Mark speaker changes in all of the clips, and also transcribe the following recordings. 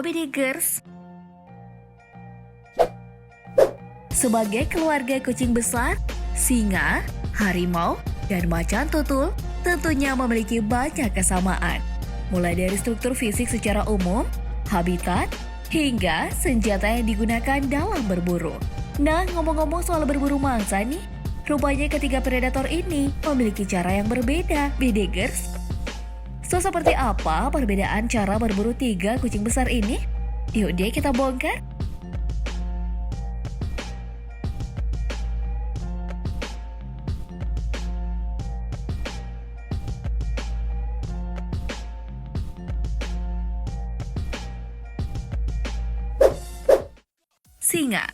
Speaker 1: Halo Bidegers. Sebagai keluarga kucing besar, singa, harimau, dan macan tutul tentunya memiliki banyak kesamaan. Mulai dari struktur fisik secara umum, habitat, hingga senjata yang digunakan dalam berburu. Nah, ngomong-ngomong soal berburu mangsa nih, rupanya ketiga predator ini memiliki cara yang berbeda, Bidegers. So, seperti apa perbedaan cara berburu tiga kucing besar ini? Yuk deh kita bongkar. Singa.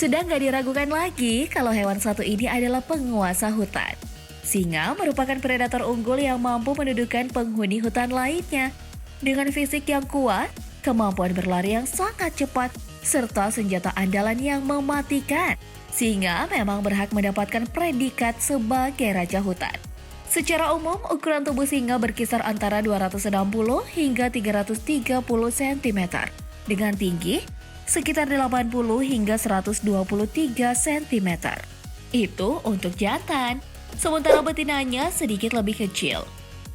Speaker 1: Sudah nggak diragukan lagi kalau hewan satu ini adalah penguasa hutan. Singa merupakan predator unggul yang mampu menundukkan penghuni hutan lainnya. Dengan fisik yang kuat, kemampuan berlari yang sangat cepat, serta senjata andalan yang mematikan. Singa memang berhak mendapatkan predikat sebagai raja hutan. Secara umum, ukuran tubuh singa berkisar antara 260 hingga 330 cm. Dengan tinggi, sekitar 80 hingga 123 cm. Itu untuk jantan. Sementara betinanya sedikit lebih kecil.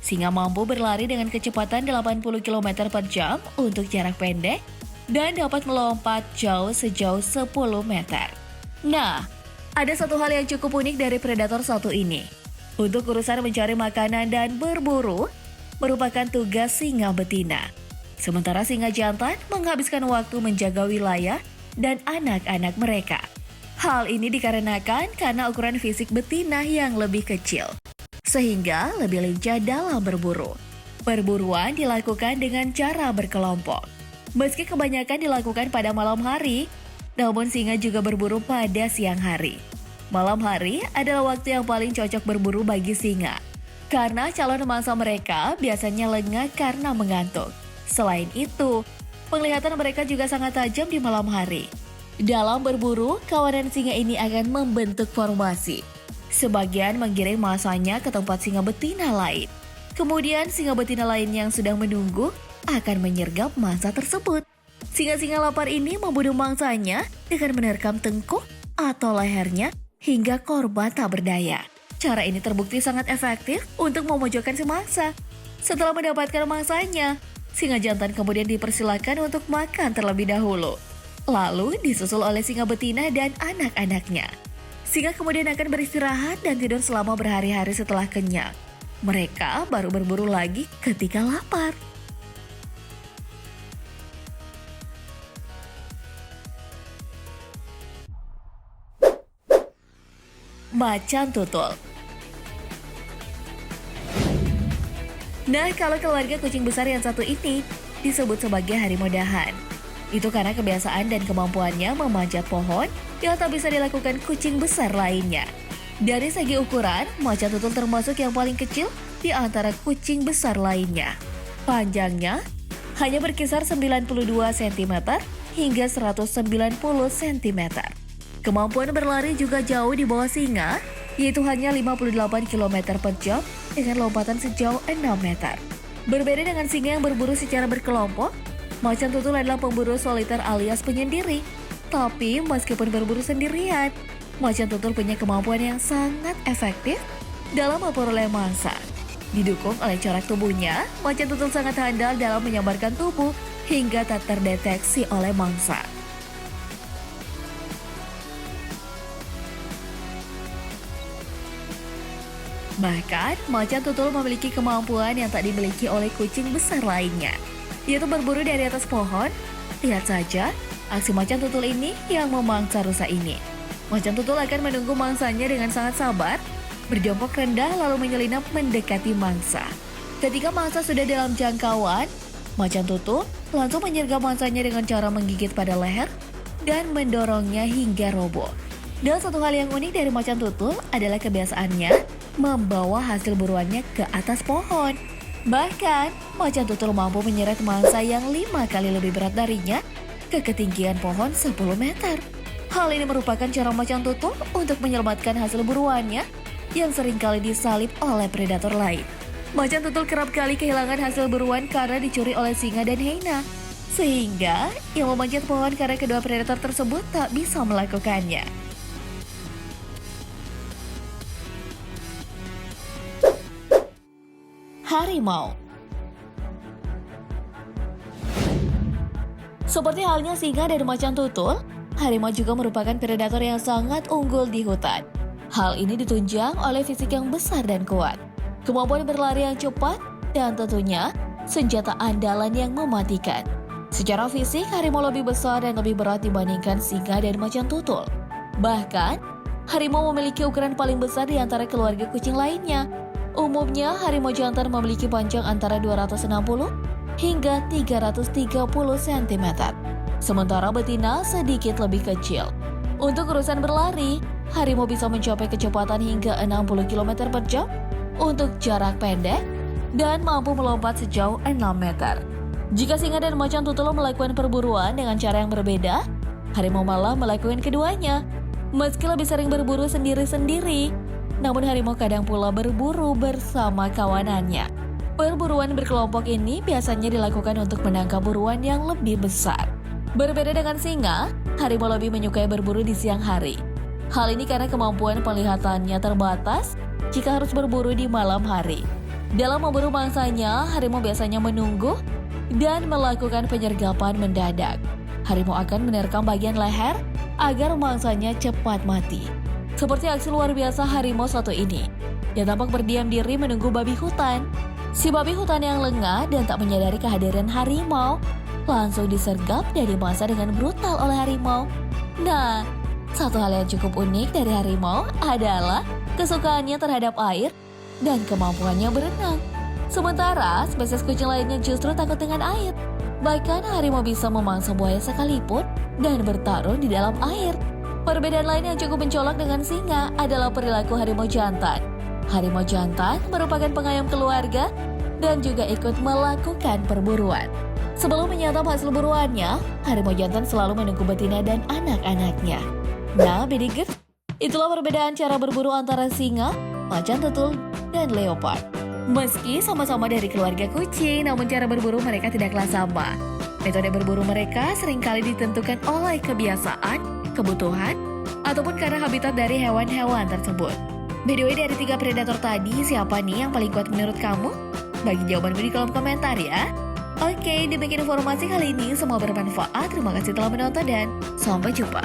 Speaker 1: Singa mampu berlari dengan kecepatan 80 km per jam untuk jarak pendek dan dapat melompat jauh sejauh 10 meter. Nah, ada satu hal yang cukup unik dari predator satu ini. Untuk urusan mencari makanan dan berburu, merupakan tugas singa betina. Sementara singa jantan menghabiskan waktu menjaga wilayah dan anak-anak mereka. Hal ini dikarenakan karena ukuran fisik betina yang lebih kecil, sehingga lebih lincah dalam berburu. Perburuan dilakukan dengan cara berkelompok. Meski kebanyakan dilakukan pada malam hari, namun singa juga berburu pada siang hari. Malam hari adalah waktu yang paling cocok berburu bagi singa, karena calon mangsa mereka biasanya lengah karena mengantuk. Selain itu, penglihatan mereka juga sangat tajam di malam hari. Dalam berburu, kawanan singa ini akan membentuk formasi. Sebagian menggiring mangsanya ke tempat singa betina lain. Kemudian singa betina lain yang sedang menunggu akan menyergap mangsa tersebut. Singa-singa lapar ini membunuh mangsanya dengan menerkam tengkuk atau lehernya hingga korban tak berdaya. Cara ini terbukti sangat efektif untuk memojokkan si mangsa. Setelah mendapatkan mangsanya, singa jantan kemudian dipersilakan untuk makan terlebih dahulu. Lalu disusul oleh singa betina dan anak-anaknya. Singa kemudian akan beristirahat dan tidur selama berhari-hari setelah kenyang. Mereka baru berburu lagi ketika lapar. Macan tutul. Nah, kalau keluarga kucing besar yang satu ini disebut sebagai harimau dahan. Itu karena kebiasaan dan kemampuannya memanjat pohon yang tak bisa dilakukan kucing besar lainnya. Dari segi ukuran, macan tutul termasuk yang paling kecil di antara kucing besar lainnya. Panjangnya hanya berkisar 92 cm hingga 190 cm. Kemampuan berlari juga jauh di bawah singa, yaitu hanya 58 km per jam dengan lompatan sejauh 6 meter. Berbeda dengan singa yang berburu secara berkelompok, macan tutul adalah pemburu soliter alias penyendiri. Tapi meskipun berburu sendirian, macan tutul punya kemampuan yang sangat efektif dalam memperoleh mangsa. Didukung oleh corak tubuhnya, macan tutul sangat handal dalam menyambarkan tubuh hingga tak terdeteksi oleh mangsa. Bahkan, macan tutul memiliki kemampuan yang tak dimiliki oleh kucing besar lainnya, yaitu berburu dari atas pohon. Lihat saja, aksi macan tutul ini yang memangsa rusa ini. Macan tutul akan menunggu mangsanya dengan sangat sabar, berjongkok rendah lalu menyelinap mendekati mangsa. Ketika mangsa sudah dalam jangkauan, macan tutul langsung menyergap mangsanya dengan cara menggigit pada leher dan mendorongnya hingga roboh. Dan satu hal yang unik dari macan tutul adalah kebiasaannya membawa hasil buruannya ke atas pohon. Bahkan, macan tutul mampu menyeret mangsa yang 5 kali lebih berat darinya ke ketinggian pohon 10 meter. Hal ini merupakan cara macan tutul untuk menyelamatkan hasil buruannya yang seringkali disalip oleh predator lain. Macan tutul kerap kali kehilangan hasil buruan karena dicuri oleh singa dan hyena. Sehingga ia memanjat pohon karena kedua predator tersebut tak bisa melakukannya. Harimau. Seperti halnya singa dan macan tutul, harimau juga merupakan predator yang sangat unggul di hutan. Hal ini ditunjang oleh fisik yang besar dan kuat, kemampuan berlari yang cepat, dan tentunya senjata andalan yang mematikan. Secara fisik, harimau lebih besar dan lebih berat dibandingkan singa dan macan tutul. Bahkan, harimau memiliki ukuran paling besar di antara keluarga kucing lainnya. Umumnya, harimau jantan memiliki panjang antara 260 hingga 330 cm. Sementara betina sedikit lebih kecil. Untuk urusan berlari, harimau bisa mencapai kecepatan hingga 60 km per jam untuk jarak pendek dan mampu melompat sejauh 6 meter. Jika singa dan macan tutul melakukan perburuan dengan cara yang berbeda, harimau malah melakukan keduanya. Meski lebih sering berburu sendiri-sendiri, namun harimau kadang pula berburu bersama kawanannya. Perburuan berkelompok ini biasanya dilakukan untuk menangkap buruan yang lebih besar. Berbeda dengan singa, harimau lebih menyukai berburu di siang hari. Hal ini karena kemampuan penglihatannya terbatas jika harus berburu di malam hari. Dalam memburu mangsanya, harimau biasanya menunggu dan melakukan penyergapan mendadak. Harimau akan menerkam bagian leher agar mangsanya cepat mati. Seperti aksi luar biasa harimau satu ini, dia tampak berdiam diri menunggu babi hutan. Si babi hutan yang lengah dan tak menyadari kehadiran harimau langsung disergap dan dimangsa dengan brutal oleh harimau. Nah, satu hal yang cukup unik dari harimau adalah kesukaannya terhadap air dan kemampuannya berenang. Sementara spesies kucing lainnya justru takut dengan air. Bahkan harimau bisa memangsa buaya sekalipun dan bertarung di dalam air. Perbedaan lain yang cukup mencolok dengan singa adalah perilaku harimau jantan. Harimau jantan merupakan pengayom keluarga dan juga ikut melakukan perburuan. Sebelum menyantap hasil buruannya, harimau jantan selalu menunggu betina dan anak-anaknya. Nah, Bidigers, itulah perbedaan cara berburu antara singa, macan tutul, dan leopard. Meski sama-sama dari keluarga kucing, namun cara berburu mereka tidaklah sama. Metode berburu mereka seringkali ditentukan oleh kebiasaan, kebutuhan, ataupun karena habitat dari hewan-hewan tersebut. By the way, dari 3 predator tadi, siapa nih yang paling kuat menurut kamu? Bagi jawabanmu di kolom komentar ya. Oke, demikian informasi kali ini. Semoga bermanfaat. Terima kasih telah menonton dan sampai jumpa.